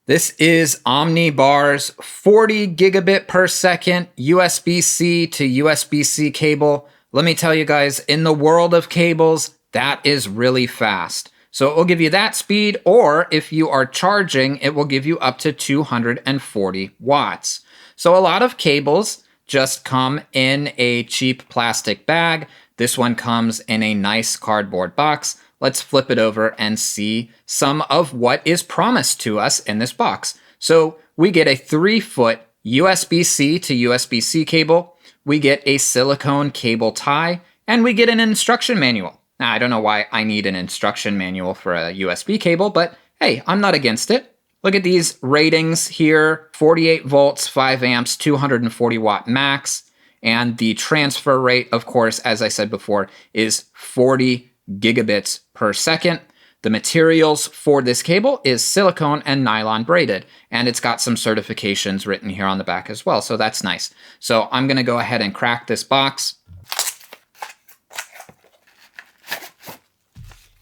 This is Omnibar's 40 gigabit per second USB-C to USB-C cable. Let me tell you guys, in the world of cables, that is really fast. So it will give you that speed, or if you are charging, it will give you up to 240 watts. So a lot of cables just come in a cheap plastic bag. This one comes in a nice cardboard box. Let's flip it over and see some of what is promised to us in this box. So we get a 3-foot USB-C to USB-C cable. We get a silicone cable tie, and we get an instruction manual. Now, I don't know why I need an instruction manual for a USB cable, but hey, I'm not against it. Look at these ratings here, 48 volts, 5 amps, 240 watt max. And the transfer rate, of course, as I said before, is 40 gigabits per second. The materials for this cable is silicone and nylon braided, and it's got some certifications written here on the back as well, so that's nice. So I'm gonna go ahead and crack this box.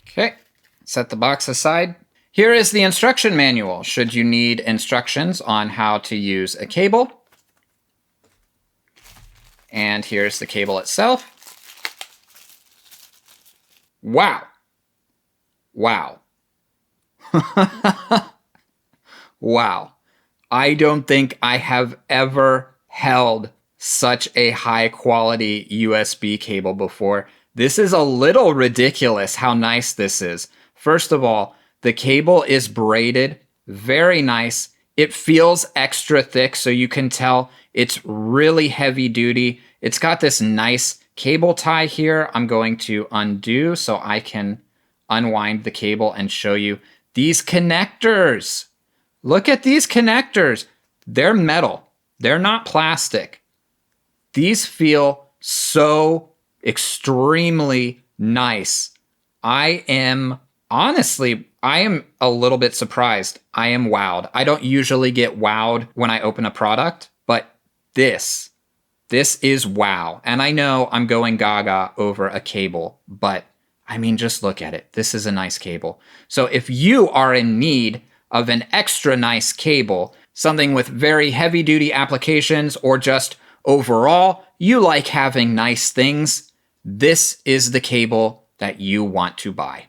Okay, set the box aside. Here is the instruction manual, should you need instructions on how to use a cable. And here's the cable itself. Wow. Wow. Wow. I don't think I have ever held such a high quality USB cable before. This is a little ridiculous how nice this is. First of all, the cable is braided, very nice. It feels extra thick, so you can tell it's really heavy duty. It's got this nice cable tie here. I'm going to undo so I can unwind the cable and show you these connectors. Look at these connectors. They're metal. They're not plastic. These feel so extremely nice. I am a little bit surprised. I am wowed. I don't usually get wowed when I open a product, but this is wow. And I know I'm going gaga over a cable, but I mean, just look at it. This is a nice cable. So if you are in need of an extra nice cable, something with very heavy duty applications, or just overall, you like having nice things, this is the cable that you want to buy.